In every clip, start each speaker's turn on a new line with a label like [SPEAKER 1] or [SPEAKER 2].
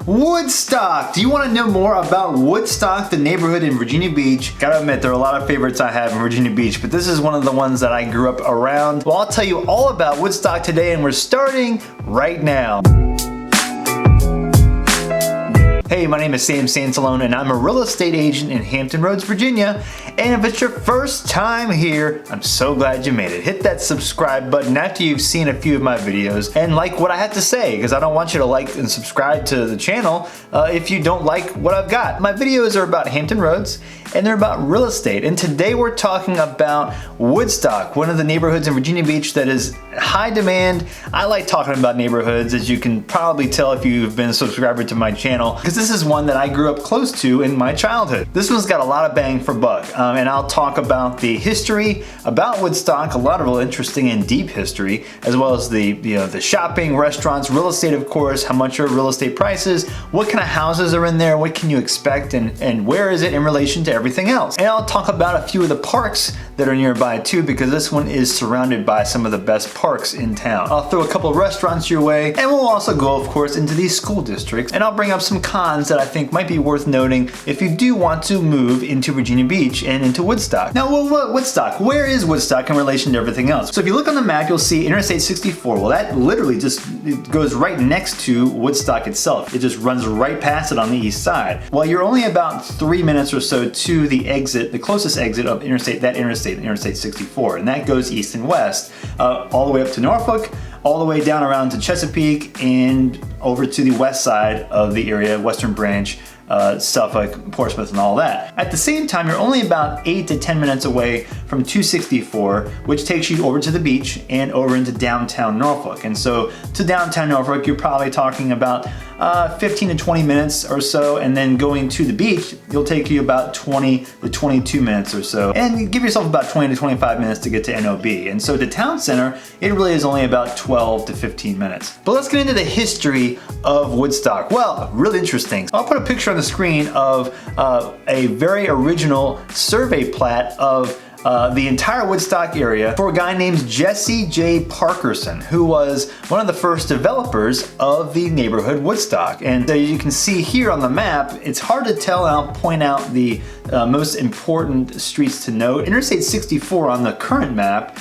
[SPEAKER 1] Woodstock! Do you want to know more about Woodstock, the neighborhood in Virginia Beach? Gotta admit, there are a lot of favorites I have in Virginia Beach, but this is one of the ones that I grew up around. Well, I'll tell you all about Woodstock today, and we're starting right now. Hey, my name is Sam Sansalone, and I'm a real estate agent in Hampton Roads, Virginia. And if it's your first time here, I'm so glad you made it. Hit that subscribe button after you've seen a few of my videos and like what I have to say, because I don't want you to like and subscribe to the channel if you don't like what I've got. My videos are about Hampton Roads, and they're about real estate. And today we're talking about Woodstock, one of the neighborhoods in Virginia Beach that is high demand. I like talking about neighborhoods, as you can probably tell if you've been a subscriber to my channel, because this is one that I grew up close to in my childhood. This one's got a lot of bang for buck, and I'll talk about the history about Woodstock, a lot of real interesting and deep history, as well as the shopping, restaurants, real estate, of course, how much are real estate prices, what kind of houses are in there, what can you expect, and where is it in relation to everything else. And I'll talk about a few of the parks that are nearby too, because this one is surrounded by some of the best parks in town. I'll throw a couple of restaurants your way, and we'll also go, of course, into these school districts, and I'll bring up some cons that I think might be worth noting if you do want to move into Virginia Beach and into Woodstock. Now, Woodstock, where is Woodstock in relation to everything else? So if you look on the map, you'll see Interstate 64. Well, that literally it goes right next to Woodstock itself. It just runs right past it on the east side. Well, you're only about 3 minutes or so to the exit, the closest exit of Interstate 64, and that goes east and west, all the way up to Norfolk, all the way down around to Chesapeake, and over to the west side of the area, Western Branch, Suffolk, Portsmouth, and all that. At the same time, you're only about 8 to 10 minutes away from 264, which takes you over to the beach and over into downtown Norfolk. And so to downtown Norfolk, you're probably talking about 15 to 20 minutes or so, and then going to the beach, it'll take you about 20 to 22 minutes or so, and give yourself about 20 to 25 minutes to get to NOB. And so to town center, it really is only about 12 to 15 minutes. But let's get into the history of Woodstock. Well, really interesting. I'll put a picture on the screen of a very original survey plat of the entire Woodstock area for a guy named Jesse J. Parkerson, who was one of the first developers of the neighborhood Woodstock. And as you can see here on the map, it's hard to tell, and I'll point out the most important streets to note. Interstate 64 on the current map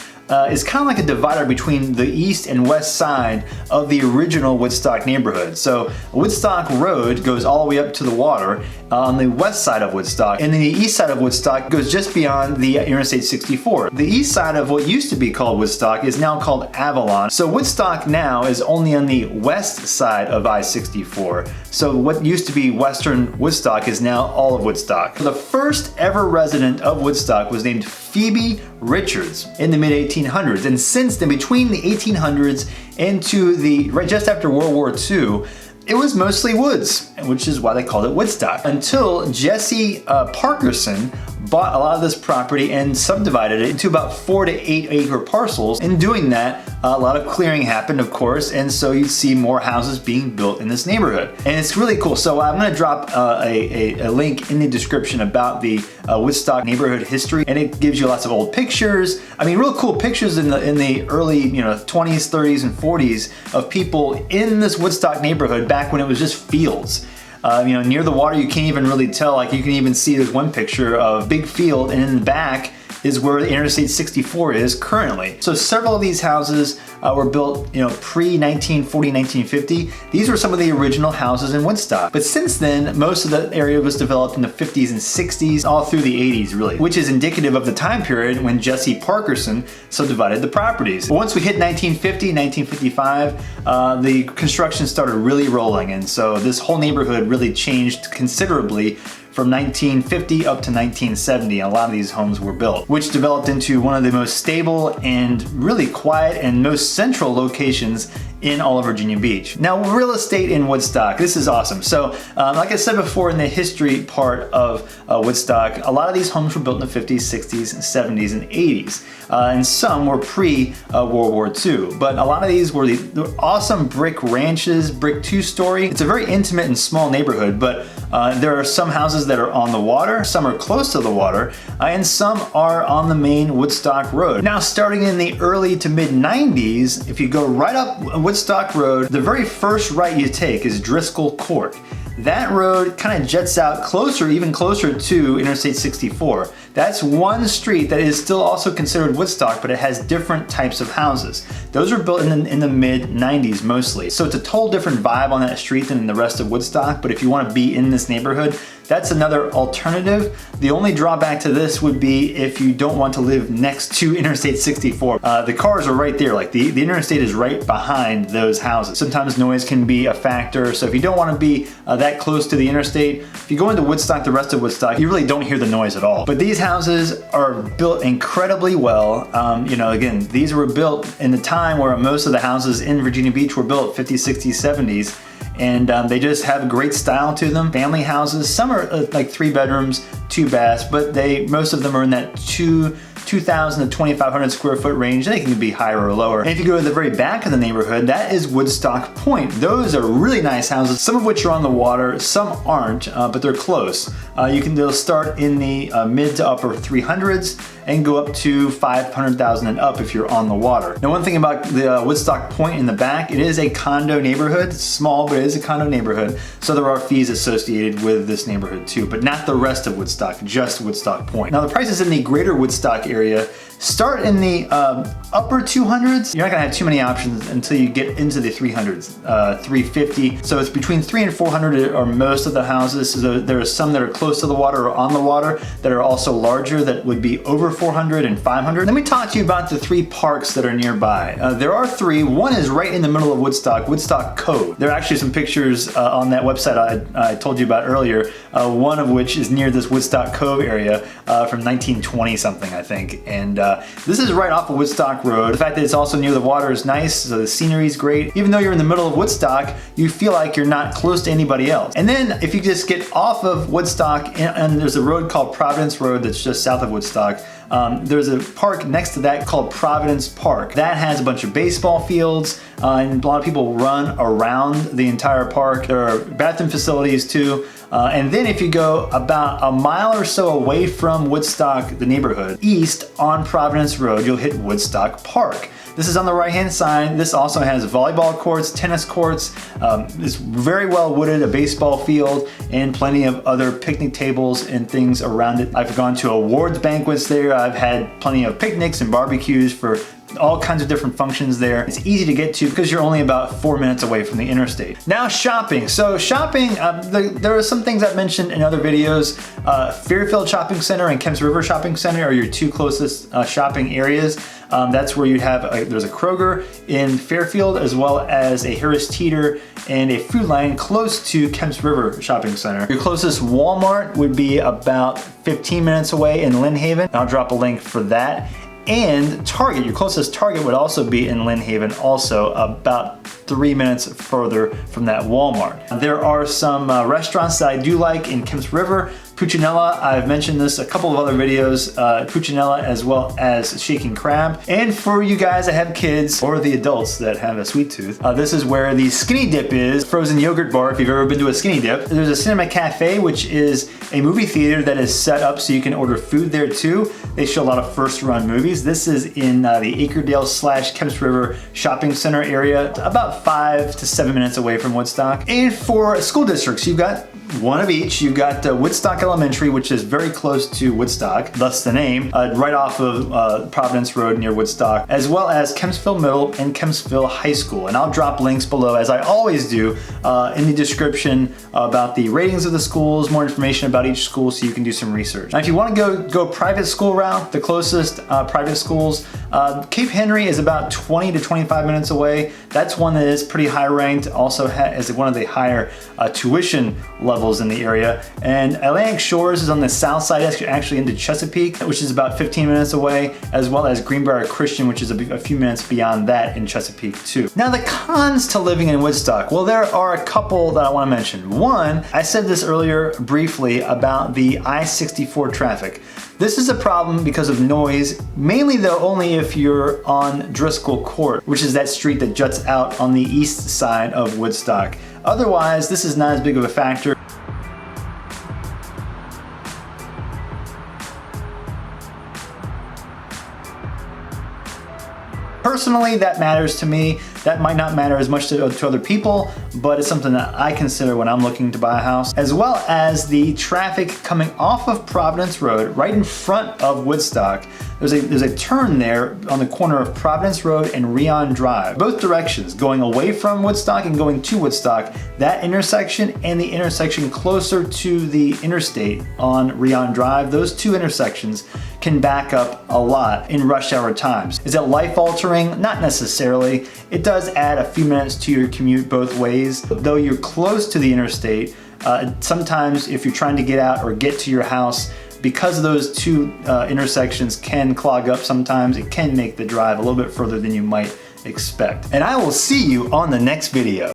[SPEAKER 1] is kind of like a divider between the east and west side of the original Woodstock neighborhood. So Woodstock Road goes all the way up to the water on the west side of Woodstock, and then the east side of Woodstock goes just beyond the Interstate 64. The east side of what used to be called Woodstock is now called Avalon. So Woodstock now is only on the west side of I-64. So what used to be Western Woodstock is now all of Woodstock. The first ever resident of Woodstock was named Phoebe Richards in the mid-1800s, and since then, between the 1800s and right just after World War II, it was mostly woods, which is why they called it Woodstock. Until Jesse Parkerson bought a lot of this property and subdivided it into about 4 to 8 acre parcels. In doing that, a lot of clearing happened, of course, and so you'd see more houses being built in this neighborhood. And it's really cool. So I'm gonna drop a link in the description about the Woodstock neighborhood history, and it gives you lots of old pictures. I mean, real cool pictures in the early 20s, 30s, and 40s of people in this Woodstock neighborhood back when it was just fields. Near the water, you can't even really tell. Like, you can even see there's one picture of big field, and in the back is where the Interstate 64 is currently. So several of these houses were built, pre-1940, 1950. These were some of the original houses in Woodstock. But since then, most of the area was developed in the 50s and 60s, all through the 80s really, which is indicative of the time period when Jesse Parkerson subdivided the properties. But once we hit 1950, 1955, the construction started really rolling, and so this whole neighborhood really changed considerably from 1950 up to 1970. A lot of these homes were built, which developed into one of the most stable and really quiet and most central locations in all of Virginia Beach. Now, real estate in Woodstock, this is awesome. So like I said before in the history part of Woodstock, a lot of these homes were built in the 50s, 60s, 70s, and 80s. And some were pre-World War II. But a lot of these were the awesome brick ranches, brick two-story. It's a very intimate and small neighborhood, but there are some houses that are on the water, some are close to the water, and some are on the main Woodstock Road. Now, starting in the early to mid 90s, if you go right up Woodstock Road, the very first right you take is Driscoll Court. That road kind of jets out closer, even closer to Interstate 64. That's one street that is still also considered Woodstock, but it has different types of houses. Those were built in the mid-90s mostly. So it's a total different vibe on that street than in the rest of Woodstock, but if you want to be in this neighborhood, that's another alternative. The only drawback to this would be if you don't want to live next to Interstate 64. The cars are right there, like the interstate is right behind those houses. Sometimes noise can be a factor, so if you don't want to be that close to the interstate, if you go into Woodstock, the rest of Woodstock, you really don't hear the noise at all. But these houses are built incredibly well. You know, again, these were built in the time where most of the houses in Virginia Beach were built 50s, 60s, 70s. And they just have a great style to them. Family houses, some are like 3 bedrooms, 2 baths, but most of them are in that 2,000 to 2,500 square foot range. They can be higher or lower. And if you go to the very back of the neighborhood, that is Woodstock Point. Those are really nice houses, some of which are on the water, some aren't, but they're close. They'll start in the mid to upper 300s and go up to 500,000 and up if you're on the water. Now, one thing about the Woodstock Point in the back, it is a condo neighborhood. It's small, but it is a condo neighborhood. So there are fees associated with this neighborhood too, but not the rest of Woodstock, just Woodstock Point. Now, the prices in the greater Woodstock area start in the upper 200s. You're not gonna have too many options until you get into the 300s, 350. So it's between 300 and 400 are most of the houses. So there are some that are close to the water or on the water that are also larger that would be over 400 and 500. Let me talk to you about the 3 parks that are nearby. There are 3. One is right in the middle of Woodstock, Woodstock Cove. There are actually some pictures on that website I told you about earlier, one of which is near this Woodstock Cove area from 1920 something, I think. And this is right off of Woodstock Road. The fact that it's also near the water is nice, so the scenery is great. Even though you're in the middle of Woodstock, you feel like you're not close to anybody else. And then if you just get off of Woodstock, and there's a road called Providence Road that's just south of Woodstock, there's a park next to that called Providence Park. That has a bunch of baseball fields, and a lot of people run around the entire park. There are bathroom facilities too. And then if you go about a mile or so away from Woodstock, the neighborhood, east on Providence Road, you'll hit Woodstock Park. This is on the right-hand side. This also has volleyball courts, tennis courts. It's very well wooded, a baseball field, and plenty of other picnic tables and things around it. I've gone to awards banquets there. I've had plenty of picnics and barbecues for all kinds of different functions there. It's easy to get to because you're only about 4 minutes away from the interstate. Now shopping. So shopping, there are some things I've mentioned in other videos. Fairfield Shopping Center and Kemps River Shopping Center are your 2 closest shopping areas. That's where you have, there's a Kroger in Fairfield as well as a Harris Teeter and a Food Lion close to Kemps River Shopping Center. Your closest Walmart would be about 15 minutes away in Lynn Haven. I'll drop a link for that. And Target, your closest Target would also be in Lynn Haven, also about 3 minutes further from that Walmart. There are some restaurants that I do like in Kemps River. Puccinella, I've mentioned this a couple of other videos, Puccinella as well as Shaking Crab. And for you guys that have kids or the adults that have a sweet tooth, this is where the Skinny Dip is, frozen yogurt bar if you've ever been to a Skinny Dip. There's a Cinema Cafe, which is a movie theater that is set up so you can order food there too. They show a lot of first run movies. This is in the Acredale / Kemps River Shopping Center area, about 5 to 7 minutes away from Woodstock. And for school districts, you've got one of each. You've got Woodstock Elementary, which is very close to Woodstock, thus the name, right off of Providence Road near Woodstock, as well as Kempsville Middle and Kempsville High School. And I'll drop links below, as I always do, in the description about the ratings of the schools, more information about each school so you can do some research. Now, if you want to go private school route, the closest private schools, Cape Henry is about 20 to 25 minutes away. That's one that is pretty high ranked, also has one of the higher tuition levels in the area. And Atlantic Shores is on the south side, actually into Chesapeake, which is about 15 minutes away, as well as Greenbrier Christian, which is a few minutes beyond that in Chesapeake too. Now the cons to living in Woodstock, well, there are a couple that I want to mention. One, I said this earlier briefly about the I-64 traffic. This is a problem because of noise, mainly though only if you're on Driscoll Court, which is that street that juts out on the east side of Woodstock. Otherwise, this is not as big of a factor. Personally, that matters to me. That might not matter as much to other people, but it's something that I consider when I'm looking to buy a house. As well as the traffic coming off of Providence Road, right in front of Woodstock. There's a turn there on the corner of Providence Road and Rion Drive. Both directions, going away from Woodstock and going to Woodstock. That intersection and the intersection closer to the interstate on Rion Drive, those two intersections can back up a lot in rush hour times. Is it life altering? Not necessarily. It does add a few minutes to your commute both ways. Though you're close to the interstate, sometimes if you're trying to get out or get to your house, because those two intersections can clog up sometimes, it can make the drive a little bit further than you might expect. And I will see you on the next video.